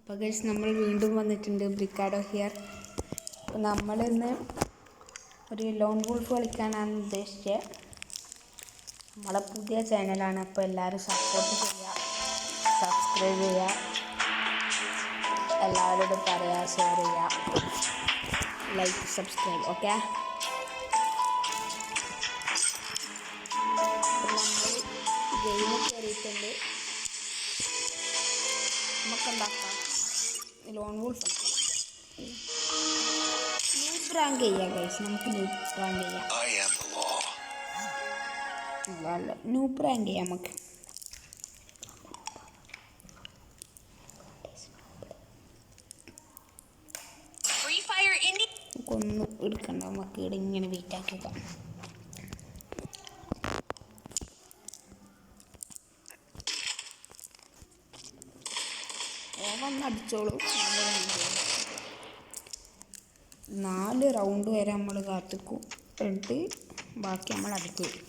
അപ്പോൾ ഗൈസ് നമ്മൾ വീണ്ടും വന്നിട്ടുണ്ട് ബ്രിക്കാഡോ ഹിയർ. അപ്പോൾ നമ്മളിന്ന് ഒരു ലോൺ വോൾഫ് കളിക്കാനാണ് ഉദ്ദേശിച്ചത്. നമ്മളെ പുതിയ ചാനലാണ്, അപ്പോൾ എല്ലാവരും സപ്പോർട്ട് ചെയ്യുക, സബ്സ്ക്രൈബ് ചെയ്യുക, എല്ലാവരോടും പറയുക, ഷെയർ ചെയ്യുക, ലൈക്ക് സബ്സ്ക്രൈബ്. ഓക്കെ, നമ്മൾ ഗെയിം കയറിയിട്ടുണ്ട്. നമുക്കുണ്ടാക്കാം ലോൺ വോൾഫ് ന്യൂബ് റാങ്ക് ചെയ്യാം ഗൈസ്. നമുക്ക് ന്യൂബ് റാങ്ക് ചെയ്യാം, ന്യൂബ് റാങ്ക് ചെയ്യാം. നമുക്ക് ഒന്നും എടുക്കണ്ട, നമുക്ക് ഇവിടെ ഇങ്ങനെ വെയിറ്റ് ആക്കി വെക്കാം. ഓവന്ന് അടിച്ചോളൂ. 4 റൗണ്ട് വരെ നമ്മൾ കാത്തിക്കും, എന്നിട്ട് ബാക്കി നമ്മൾ അടിച്ചു വരും.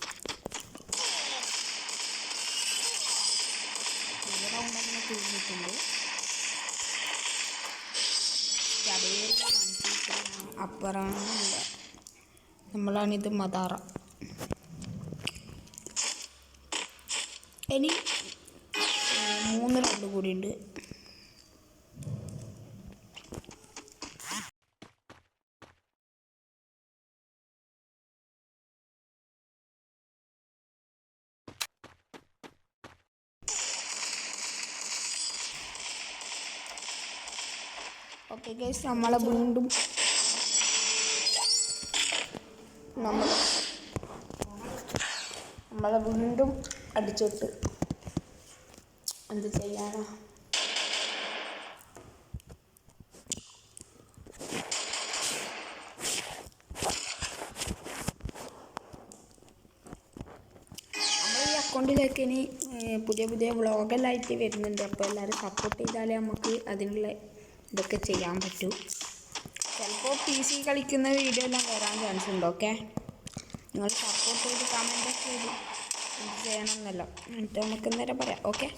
ഈ റൗണ്ട് അങ്ങനെ തീർന്നിട്ടുണ്ട്. അപ്പറാണില്ല, നമ്മളാണിത് മദാറ. ഇനി 3 റൗണ്ട് കൂടി ഉണ്ട്. ഓക്കെ ഗൈസ്, നമ്മളെ വീണ്ടും അടിച്ചിട്ട് എന്ത് ചെയ്യാനാ. നമ്മൾ ഈ അക്കൗണ്ടിലേക്ക് ഇനി പുതിയ വ്ളോഗെല്ലായിട്ട് വരുന്നുണ്ട്. അപ്പോൾ എല്ലാവരും സപ്പോർട്ട് ചെയ്താലേ നമുക്ക് അതിനുള്ള ഇതൊക്കെ ചെയ്യാൻ പറ്റും. ചിലപ്പോൾ PC കളിക്കുന്ന വീഡിയോ എല്ലാം വരാൻ ചാൻസ് ഉണ്ട്. ഓക്കെ, നിങ്ങൾ സപ്പോർട്ട് ചെയ്ത് കമൻറ്റൊക്കെ ചെയ്ത് എന്ത് ചെയ്യണമെന്നല്ലോ, എന്നിട്ട് നമുക്ക് നേരെ പറയാം. ഓക്കെ,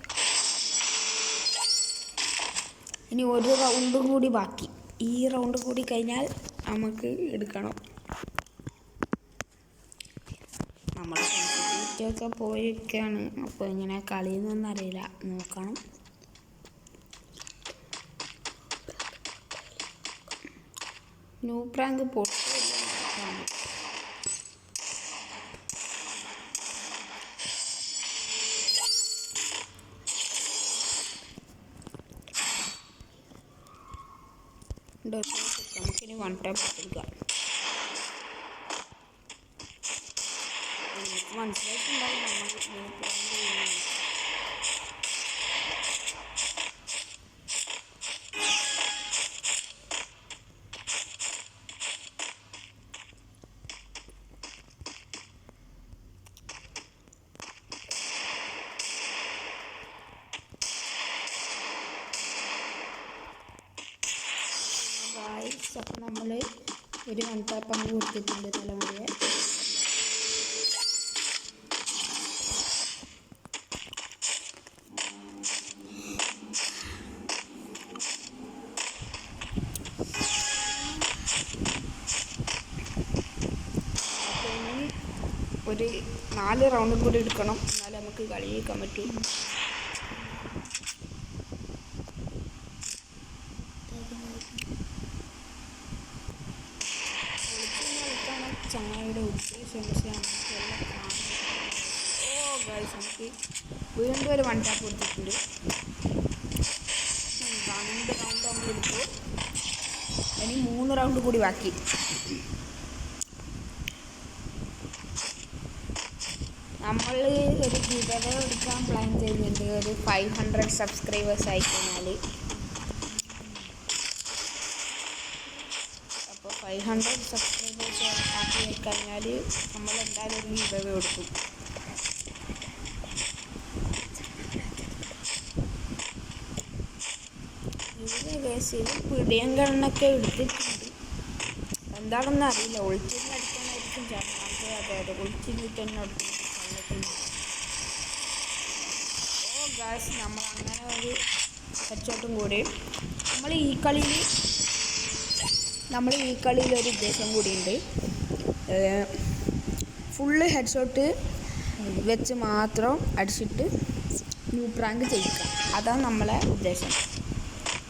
ഇനി ഒരു റൗണ്ട് കൂടി ബാക്കി. ഈ റൗണ്ട് കൂടി കഴിഞ്ഞാൽ നമുക്ക് എടുക്കണം. നമ്മുടെ സെൻസിറ്റിവിറ്റിയൊക്കെ പോയിരിക്കുകയാണ്. അപ്പോൾ ഇങ്ങനെ കളിയെന്നൊന്നും അറിയില്ല, നോക്കണം. ന്യൂബ് റാങ്ക് പൊട്ടില്ല. നമുക്കിനി 1 ടാപ്പ് എടുക്കാം. മനസ്സിലായിട്ടുണ്ടാവും നമ്മൾ ന്യൂബ് റാങ്ക്. അപ്പോൾ നമ്മൾ ഒരു 1 ടാപ്പ് അങ്ങ് കൊടുത്തിട്ടുണ്ട് തലമുറയെ. ഒരു 4 റൗണ്ടും കൂടി എടുക്കണം, എന്നാലേ നമുക്ക് കളി ജയിക്കാൻ പറ്റൂ. ചങ്ങായിയുടെ ഉദ്ദേശം നമുക്ക് വീണ്ടും ഒരു 1 ടാപ്പ് കൊടുത്തിട്ടുണ്ട്. 2 റൗണ്ട് നമ്മൾ എടുത്തു. ഇനി 3 റൗണ്ട് കൂടി ബാക്കി. നമ്മൾ ഒരു ഗിവ് എടുക്കാൻ പ്ലാൻ ചെയ്യുന്നുണ്ട്. ഒരു 500 സബ്സ്ക്രൈബേഴ്സ് ആയിക്കഴിഞ്ഞാൽ, അപ്പോൾ 500 സബ്സ്ക്രൈബേഴ്സ് ആക്കി കഴിഞ്ഞാൽ നമ്മൾ എന്തായാലും ഒരു ഗിവ് കൊടുക്കും. ഇതിൻ്റെ കേസിൽ പിടിയങ്കണ്ണൊക്കെ എടുത്തിട്ടുണ്ട്. എന്താണെന്ന് അറിയില്ല, ഒളിച്ചിരുന്ന് അടിക്കാനായിരിക്കും ചാൻസ്. അതെ, ഒളിച്ചിരുന്നിട്ട് തന്നെ എടുക്കും. ഗായ്സ് നമ്മൾ അങ്ങനെ ഒരു ഹെഡ്ഷോട്ടും കൂടി നമ്മൾ ഈ കളിയിൽ ഒരു ഉദ്ദേശം കൂടിയുണ്ട്. ഫുള്ള് ഹെഡ്ഷോട്ട് വെച്ച് മാത്രം അടിച്ചിട്ട് ന്യൂബ് റാങ്ക് ജയിക്കുക. അതാണ് നമ്മളെ ഉദ്ദേശം.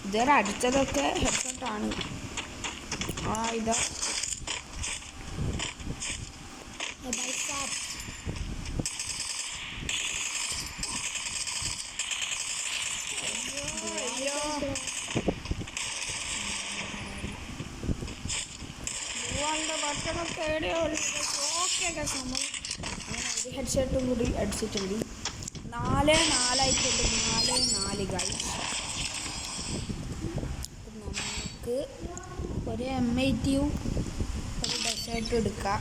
ഇതുവരെ അടിച്ചതൊക്കെ ഹെഡ്ഷോട്ടാണ്. ഇതാ ഭക്ഷണമൊക്കെ എവിടെയോ ഓക്കെ സംഭവം. അങ്ങനെ ഒരു ഹെഡ്ഷോട്ടും കൂടി അടിച്ചിട്ടുണ്ട്. 4-4 ആയിട്ടുണ്ട്. 4-4 ഗൈസ്. നമുക്ക് ഒരു M80യും ഒരു ഡെസേർട്ടും എടുക്കാം.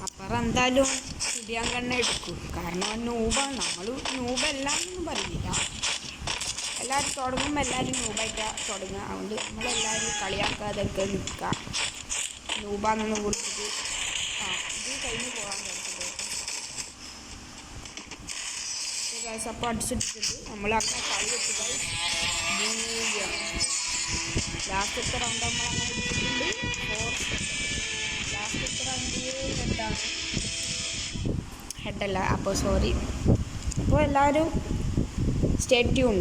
അപ്പുറം എന്തായാലും കുടിയാൻ കണ്ണ എടുക്കും. കാരണം നൂബാണ്. നമ്മൾ നൂബല്ലാന്നൊന്നും പറയുന്നില്ല. എല്ലാവരും തുടങ്ങുമ്പോൾ എല്ലാവരും നൂബായിട്ടാണ് തുടങ്ങുക. അതുകൊണ്ട് നമ്മളെല്ലാവരും കളിയാക്കാതൊക്കെ നിൽക്കുക. നൂബാന്നൊന്നും വിളിച്ചിട്ട് ഇത് കഴിഞ്ഞ് പോകാൻ പറ്റുന്നത്. അപ്പോൾ അടിച്ചിട്ടിട്ടുണ്ട്. നമ്മൾ അങ്ങനെ കളി വെച്ചിട്ട് ലാസ്റ്റത്തെ റൗണ്ട് നമ്മൾ അങ്ങനെ എടുത്തിട്ടുണ്ട്. ലാസ്റ്റത്തെ റൗണ്ടിൽ ഹെഡല്ല. അപ്പോൾ സോറി. അപ്പോൾ എല്ലാവരും സ്റ്റേ ട്യൂൺഡ്.